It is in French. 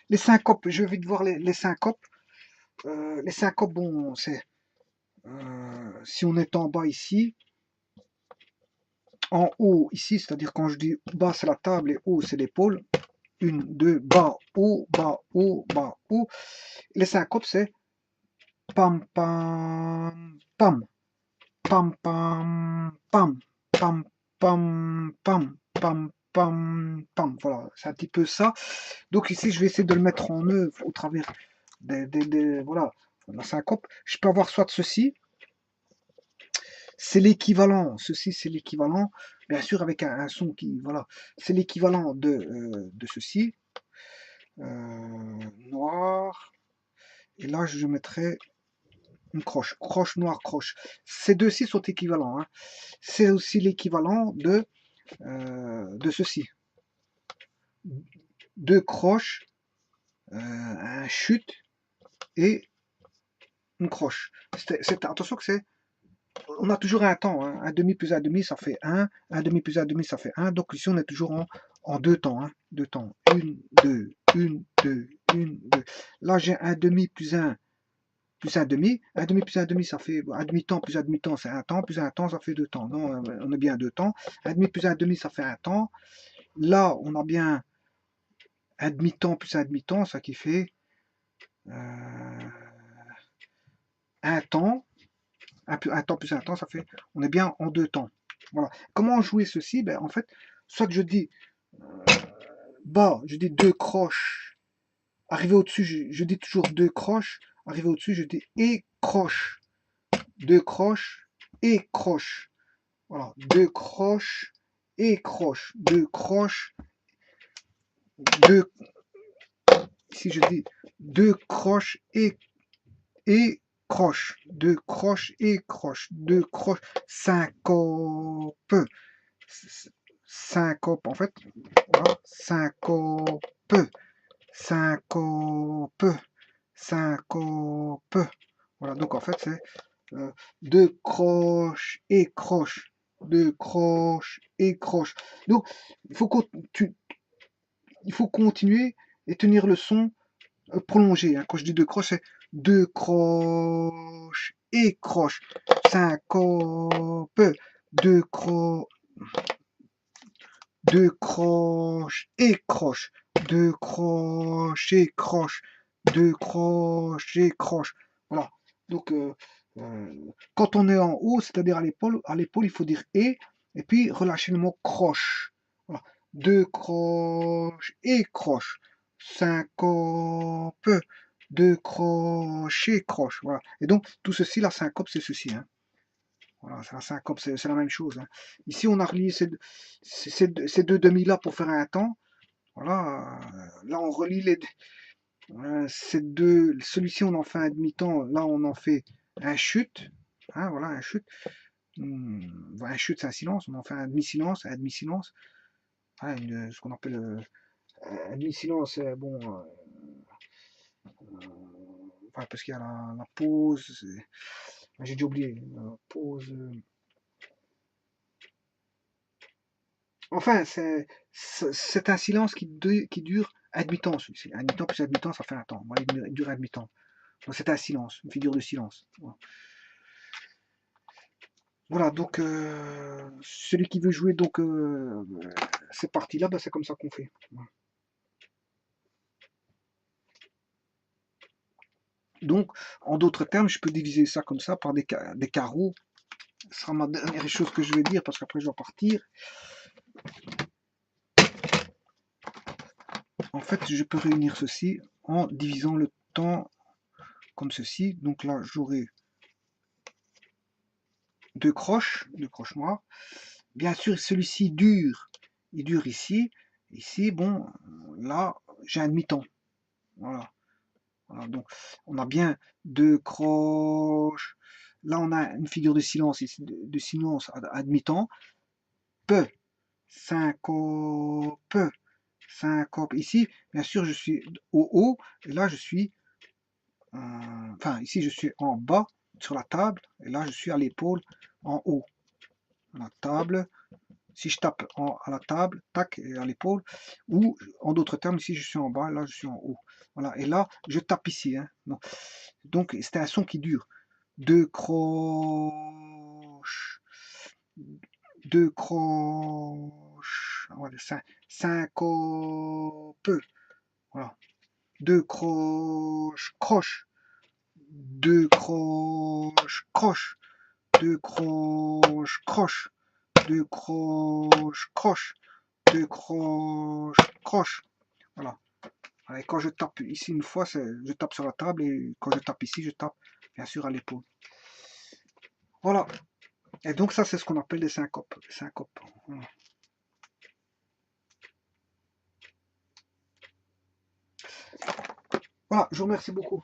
Les syncopes, je vais vite voir les syncopes. Les syncopes, bon, c'est si on est en bas ici, en haut ici, c'est-à-dire quand je dis bas c'est la table et haut c'est l'épaule. Une, deux, bas, haut, bas, haut, bas, haut. Les syncopes, c'est pam, pam, pam, pam, pam, pam, pam, pam, pam, pam, pam, pam. Voilà, c'est un petit peu ça. Donc ici, je vais essayer de le mettre en œuvre au travers voilà, la syncope. Je peux avoir soit ceci, c'est l'équivalent, ceci c'est l'équivalent, bien sûr avec un son qui, voilà, c'est l'équivalent de ceci, noir, et là je mettrai une croche, croche noire, croche. Ces deux-ci sont équivalents, hein. C'est aussi l'équivalent de ceci. Deux croches, un chute et une croche. Attention que c'est on a toujours un temps, hein. Un demi plus un demi, ça fait un demi plus un demi, ça fait un. Donc ici, on est toujours en deux temps, hein. Deux temps. Une, deux, une, deux, une, deux. Là, j'ai un demi plus un demi. Un demi plus un demi, ça fait un demi-temps plus un demi-temps, c'est un temps. Plus un temps, ça fait deux temps. Non, on est bien à deux temps. Un demi plus un demi, ça fait un temps. Là, on a bien un demi-temps plus un demi-temps, ça qui fait euh, un temps. Un temps plus un temps, ça fait, on est bien en deux temps. Voilà. Comment jouer ceci? Ben, en fait, soit je dis bas, je dis deux croches. Arrivé au-dessus, je dis toujours deux croches. Arrivé au-dessus, je dis et croche. Deux croches et croche. Voilà. Deux croches et croche. Deux croches. Deux. Ici, je dis deux croches et croche. Deux croches et croche. Deux croches. Syncope. Syncope, en fait. Voilà. Syncope. Syncope. Syncope. Voilà, donc en fait, c'est deux croches et croche. Deux croches et croche. Donc, il faut, tu, il faut continuer et tenir le son prolongé, hein. Quand je dis deux croches, c'est deux croches et croche. Syncope. Deux croches. Deux croches et croche. Deux croches et croche. Deux croches et croche. Voilà. Donc, quand on est en haut, c'est-à-dire à l'épaule, il faut dire et puis relâcher le mot croche. Voilà. Deux croches et croche. Syncope. Deux croches et croche. Voilà. Et donc, tout ceci, la syncope, c'est ceci, hein. Voilà, c'est la syncope, c'est la même chose, hein. Ici, on a relié ces deux demi-là pour faire un temps. Voilà, là, on relie ces deux. Celui-ci, on en fait un demi-temps. Là, on en fait un chute. Hein, voilà, un chute. Un chute, c'est un silence. On en fait un demi-silence, un demi-silence. Voilà, ce qu'on appelle un demi-silence. Bon, enfin, parce qu'il y a la pause. J'ai déjà oublié. Pause. Enfin, c'est un silence qui dure un demi-temps, celui-ci. Un demi-temps plus un demi-temps, ça fait un temps. Voilà, il dure un demi-temps. Donc c'est un silence, une figure de silence. Voilà, voilà, donc celui qui veut jouer donc ces parties-là, bah, c'est comme ça qu'on fait. Voilà. Donc, en d'autres termes, je peux diviser ça comme ça par des carreaux. Ce sera ma dernière chose que je vais dire parce qu'après je dois partir. En fait, je peux réunir ceci en divisant le temps comme ceci. Donc là, j'aurai deux croches noires. Bien sûr, celui-ci dure, il dure ici. Ici, bon, là, j'ai un demi-temps. Voilà. Voilà. Donc, on a bien deux croches. Là, on a une figure de silence ici, de silence à demi-temps. Peu, syncope, syncope. Ici, bien sûr, je suis au haut. Et là, je suis, enfin, ici, je suis en bas sur la table. Et là, je suis à l'épaule en haut. La table, si je tape à la table, tac, et à l'épaule, ou en d'autres termes, ici je suis en bas, là je suis en haut. Voilà, et là je tape ici. Hein. Donc c'est un son qui dure. Deux croches, deux croches, voilà, syncope, voilà, deux croches, croche, deux croches, croche, deux croches, croche, deux croches, croche, deux croches, croche. Voilà. Et quand je tape ici une fois, je tape sur la table, et quand je tape ici, je tape bien sûr à l'épaule. Voilà. Et donc ça, c'est ce qu'on appelle des syncopes. Syncopes. Voilà. Voilà, je vous remercie beaucoup.